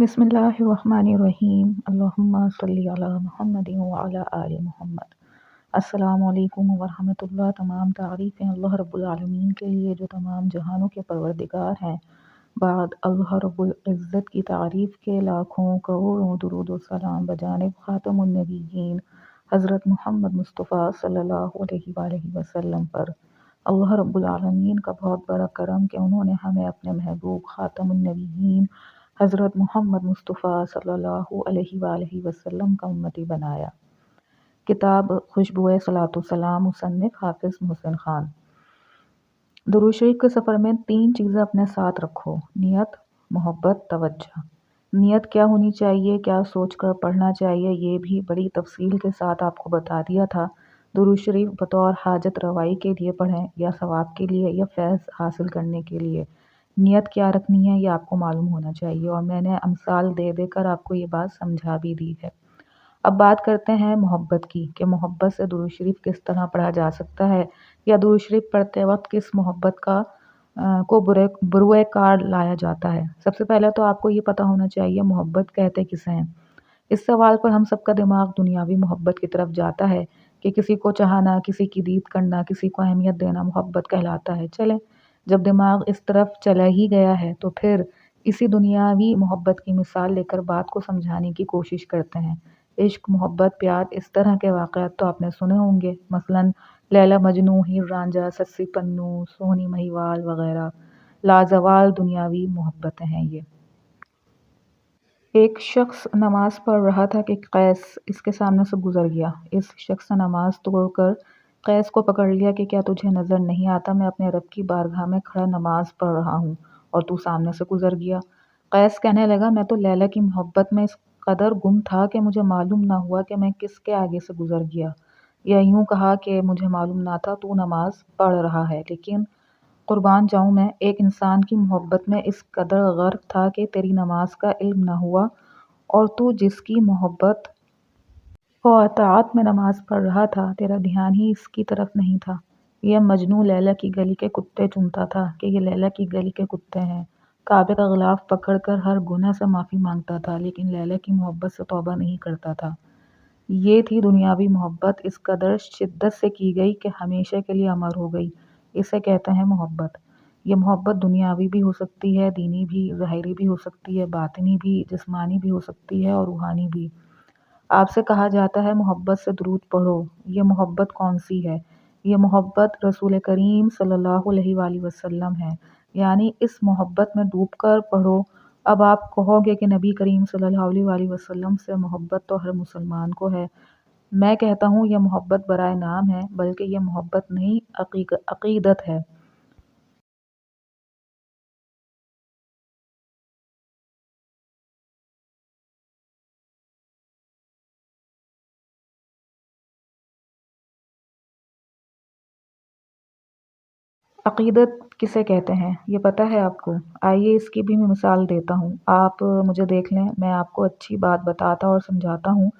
बिस्मिल्लाहिर्रहमानिर्रहीम। अल्लाहुम्मा सल्ली अला मुहम्मदिन व अला आलि मुहम्मद। अस्सलामु अलैकुम व रहमतुल्लाह। तमाम तारीफ़ें अल्लाह रब्बुल आलमीन के लिए जो तमाम जहानों के परवरदिगार हैं। बाद अल्लाह रब्बुल इज़्ज़त की तारीफ़ के लाखों करोड़ों दुरूद व सलाम बजानिब ख़ातमुन नबिय्यीन हज़रत मोहम्मद मुस्तफ़ा सल्लल्लाहु अलैहि वसल्लम पर। अल्लाह रब्बुल आलमीन का बहुत बड़ा करम कि उन्होंने हमें अपने महबूब ख़ातमुन नबिय्यीन हज़रत मोहम्मद मुस्तफ़ा सल्लल्लाहु अलैहि वसल्लम का उम्मती बनाया। किताब खुशबुए सलातो सलाम, मुसन्निफ़ हाफ़िज़ मोहसिन ख़ान। दुरूद शरीफ के सफ़र में 3 चीज़ें अपने साथ रखो: नियत, मोहब्बत, तवज्जो। नियत क्या होनी चाहिए, क्या सोचकर पढ़ना चाहिए, ये भी बड़ी तफसील के साथ आपको बता दिया था। दुरूद शरीफ बतौर हाजत रवाई के लिए पढ़ें या सवाब के लिए या फैज़ हासिल करने के लिए। नियत क्या रखनी है ये आपको मालूम होना चाहिए, और मैंने अमसाल दे देकर आपको ये बात समझा भी दी है। अब बात करते हैं मोहब्बत की, कि मोहब्बत से दुरूद शरीफ किस तरह पढ़ा जा सकता है, या दुरूद शरीफ पढ़ते वक्त किस मोहब्बत का को बुरुए कार लाया जाता है। सबसे पहले तो आपको ये पता होना चाहिए मोहब्बत कहते किसे हैं। इस सवाल पर हम सबका दिमाग दुनियावी मोहब्बत की तरफ जाता है कि किसी को चाहना, किसी की दीद करना, किसी को अहमियत देना मोहब्बत कहलाता है। चले, जब दिमाग इस तरफ चला ही गया है तो फिर इसी दुनियावी मोहब्बत की मिसाल लेकर बात को समझाने की कोशिश करते हैं। इश्क, मोहब्बत, प्यार, इस तरह के वाक़यात तो आपने सुने होंगे, मसलन लैला मजनू, हीर रांझा, सस्सी पन्नू, सोहनी महिवाल वगैरह। लाजवाल दुनियावी मोहब्बतें हैं ये। एक शख्स नमाज पढ़ रहा था कि कैस इसके सामने से गुजर गया। इस शख्स ने नमाज तोड़कर कैस को पकड़ लिया कि क्या तुझे नज़र नहीं आता मैं अपने रब की बारगाह में खड़ा नमाज पढ़ रहा हूँ और तू सामने से गुजर गया। कैस कहने लगा, मैं तो लैला की मोहब्बत में इस कदर गुम था कि मुझे मालूम ना हुआ कि मैं किसके आगे से गुजर गया, या यूँ कहा कि मुझे मालूम ना था तू नमाज पढ़ रहा है। लेकिन कुर्बान जाऊँ मैं एक इंसान की मोहब्बत में इस कदर गर्क था कि तेरी नमाज का इल्म ना हुआ, और तू जिसकी मोहब्बत और अताअत में नमाज पढ़ रहा था तेरा ध्यान ही इसकी तरफ नहीं था। यह मजनू लैला की गली के कुत्ते चुनता था कि ये लैला की गली के कुत्ते हैं। काबे का गिलाफ पकड़कर हर गुनाह से माफ़ी मांगता था, लेकिन लैला की मोहब्बत से तौबा नहीं करता था। ये थी दुनियावी मोहब्बत, इस कदर शिद्दत से की गई कि हमेशा के लिए अमर हो गई। इसे कहते हैं मोहब्बत। ये मोहब्बत दुनियावी भी हो सकती है, दीनी भी, ज़ाहिरी भी हो सकती है, बातिनी भी, जिस्मानी भी हो सकती है और रूहानी भी। आपसे कहा जाता है मोहब्बत से दुरूद पढ़ो। ये मोहब्बत कौन सी है? ये मोहब्बत रसूल करीम सल्लल्लाहु अलैहि वसल्लम है, यानी इस मोहब्बत में डूबकर पढ़ो। अब आप कहोगे कि नबी करीम सल्लल्लाहु अलैहि वसल्लम से मोहब्बत तो हर मुसलमान को है। मैं कहता हूँ यह मोहब्बत बराए नाम है, बल्कि यह मोहब्बत नहीं अक़ीदत है। अक़ीदत किसे कहते हैं ये पता है आपको? आइए इसकी भी मैं मिसाल देता हूँ। आप मुझे देख लें, मैं आपको अच्छी बात बताता और समझाता हूँ,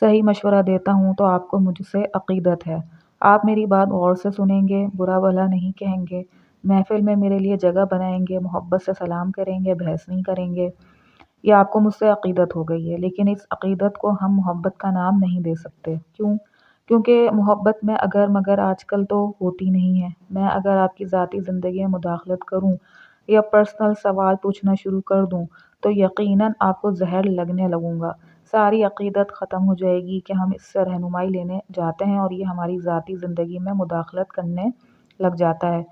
सही मशवरा देता हूँ तो आपको मुझसे अक़ीदत है। आप मेरी बात गौर से सुनेंगे, बुरा भला नहीं कहेंगे, महफ़िल में मेरे लिए जगह बनाएंगे, मोहब्बत से सलाम करेंगे, बहस नहीं करेंगे। ये आपको मुझसे अक़ीदत हो गई है, लेकिन इस अक़ीदत को हम मोहब्बत का नाम नहीं दे सकते। क्यों? क्योंकि मोहब्बत में अगर मगर आजकल तो होती नहीं है। मैं अगर आपकी ज़ाती ज़िंदगी में मुदाखलत करूँ या पर्सनल सवाल पूछना शुरू कर दूँ तो यकीनन आपको ज़हर लगने लगूँगा। सारी अक़ीदत ख़त्म हो जाएगी कि हम इससे रहनुमाई लेने जाते हैं और ये हमारी ज़ाती ज़िंदगी में मुदाखलत करने लग जाता है।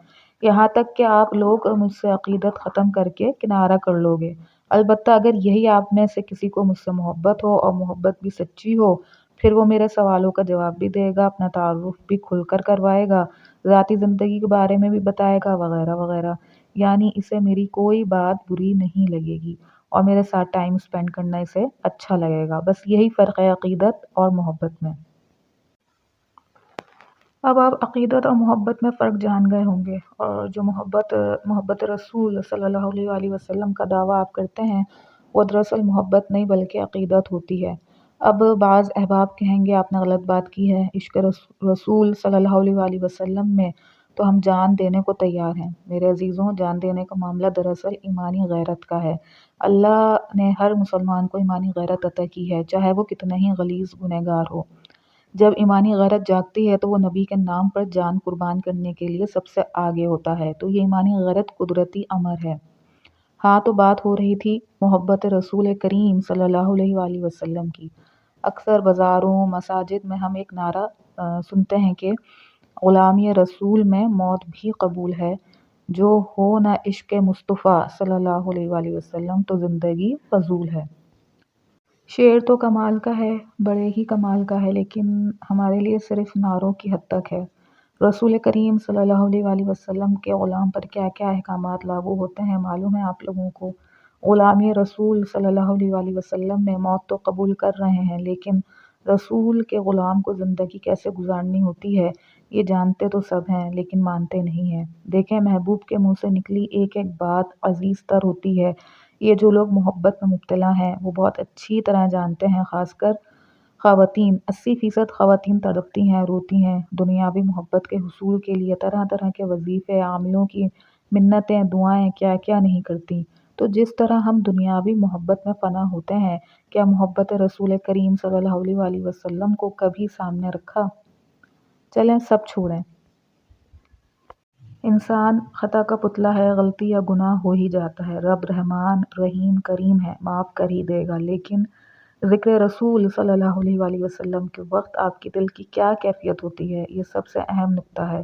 यहाँ तक कि आप लोग मुझसे अक़ीदत ख़त्म करके किनारा कर लोगे। अलबत्ता अगर यही आप में से किसी को मुझसे मोहब्बत हो और मोहब्बत भी सच्ची हो, फिर वो मेरे सवालों का जवाब भी देगा, अपना तारुफ़ भी खुलकर करवाएगा, ज़ाती ज़िंदगी के बारे में भी बताएगा वगैरह वगैरह। यानी इसे मेरी कोई बात बुरी नहीं लगेगी और मेरे साथ टाइम स्पेंड करना इसे अच्छा लगेगा। बस यही फ़र्क है अक़ीदत और मोहब्बत में। अब आप अक़ीदत और मोहब्बत में फ़र्क जान गए होंगे, और जो मोहब्बत रसूल सल्लल्लाहु अलैहि वसल्लम का दावा आप करते हैं वो दरअसल मोहब्बत नहीं बल्कि अक़ीदत होती है। अब बाज़ अहबाब कहेंगे आपने गलत बात की है, इश्क़ रसूल सल्लल्लाहु अलैहि वसल्लम में تو ہم جان دینے کو تیار ہیں۔ میرے عزیزوں، جان دینے کا معاملہ دراصل ایمانی غیرت کا ہے۔ اللہ نے ہر مسلمان کو ایمانی غیرت عطا کی ہے، چاہے وہ کتنا ہی غلیظ گنہگار ہو۔ جب ایمانی غیرت جاگتی ہے تو وہ نبی کے نام پر جان قربان کرنے کے لیے سب سے آگے ہوتا ہے۔ تو یہ ایمانی غیرت قدرتی امر ہے۔ ہاں، تو بات ہو رہی تھی محبت رسول کریم صلی اللہ علیہ وآلہ وسلم کی۔ اکثر بازاروں، مساجد میں ہم ایک نعرہ سنتے ہیں کہ غلامی رسول میں موت بھی قبول ہے، جو ہو نہ عشق مصطفیٰ صلی اللہ علیہ وآلہ وسلم تو زندگی فضول ہے۔ شعر تو کمال کا ہے، بڑے ہی کمال کا ہے، لیکن ہمارے لیے صرف نعروں کی حد تک ہے۔ رسول کریم صلی اللہ علیہ وآلہ وسلم کے غلام پر کیا کیا احکامات لاگو ہوتے ہیں معلوم ہے آپ لوگوں کو؟ غلامی رسول صلی اللہ علیہ وآلہ وسلم میں موت تو قبول کر رہے ہیں، لیکن رسول کے غلام کو زندگی کیسے گزارنی ہوتی ہے یہ جانتے تو سب ہیں، لیکن مانتے نہیں ہیں۔ دیکھیں، محبوب کے منہ سے نکلی ایک ایک بات عزیز تر ہوتی ہے۔ یہ جو لوگ محبت میں مبتلا ہیں وہ بہت اچھی طرح جانتے ہیں، خاص کر خواتین۔ 80% خواتین تڑپتی ہیں، روتی ہیں، دنیاوی محبت کے حصول کے لیے طرح طرح کے وظیفے، عاملوں کی منتیں، دعائیں، کیا کیا نہیں کرتی۔ تو جس طرح ہم دنیاوی محبت میں فنا ہوتے ہیں، کیا محبت رسول کریم صلی اللہ علیہ وآلہ وسلم کو کبھی سامنے رکھا؟ چلیں سب چھوڑیں۔ انسان خطا کا پتلا ہے، غلطی یا گناہ ہو ہی جاتا ہے۔ رب رحمان رحیم کریم ہے، معاف کر ہی دے گا، لیکن ذکر رسول صلی اللہ علیہ وآلہ وسلم کے وقت آپ کی دل کی کیا کیفیت ہوتی ہے، یہ سب سے اہم نکتہ ہے۔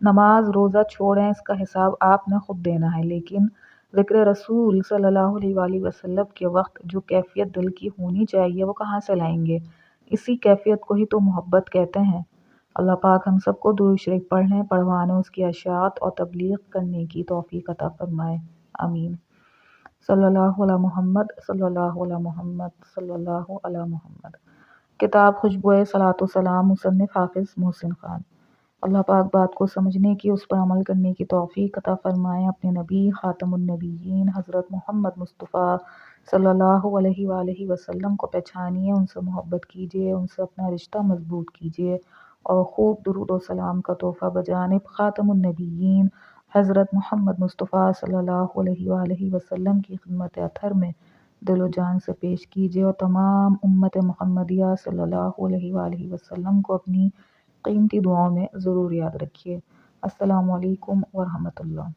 نماز روزہ چھوڑیں، اس کا حساب آپ نے خود دینا ہے، لیکن ذکر رسول صلی اللہ علیہ وآلہ وسلم کے وقت جو کیفیت دل کی ہونی چاہیے وہ کہاں سے لائیں گے؟ اسی کیفیت کو ہی تو محبت کہتے ہیں۔ اللہ پاک ہم سب کو درود شریف پڑھنے، پڑھوانے، اس کی اشاعت اور تبلیغ کرنے کی توفیق عطا فرمائے، آمین۔ صلی اللہ علی محمد، صلی اللہ علی محمد، صلی اللہ علی محمد۔ کتاب خوشبوئے صلاۃ و سلام، مصنف حافظ محسن خان۔ اللہ پاک بات کو سمجھنے کی، اس پر عمل کرنے کی توفیق عطا فرمائے۔ اپنے نبی خاتم النبیین حضرت محمد مصطفیٰ صلی اللہ علیہ وآلہ وسلم کو پہچانیے، ان سے محبت کیجیے، ان سے اپنا رشتہ مضبوط کیجیے، اور خوب درود و سلام کا تحفہ بجانب خاتم النبیین حضرت محمد مصطفیٰ صلی اللہ علیہ وآلہ وسلم کی خدمت اطہر میں دل و جان سے پیش کیجیے، اور تمام امت محمدیہ صلی اللہ علیہ وآلہ وسلم کو اپنی قیمتی دعاؤں میں ضرور یاد رکھیے۔ السلام علیکم ورحمۃ اللہ۔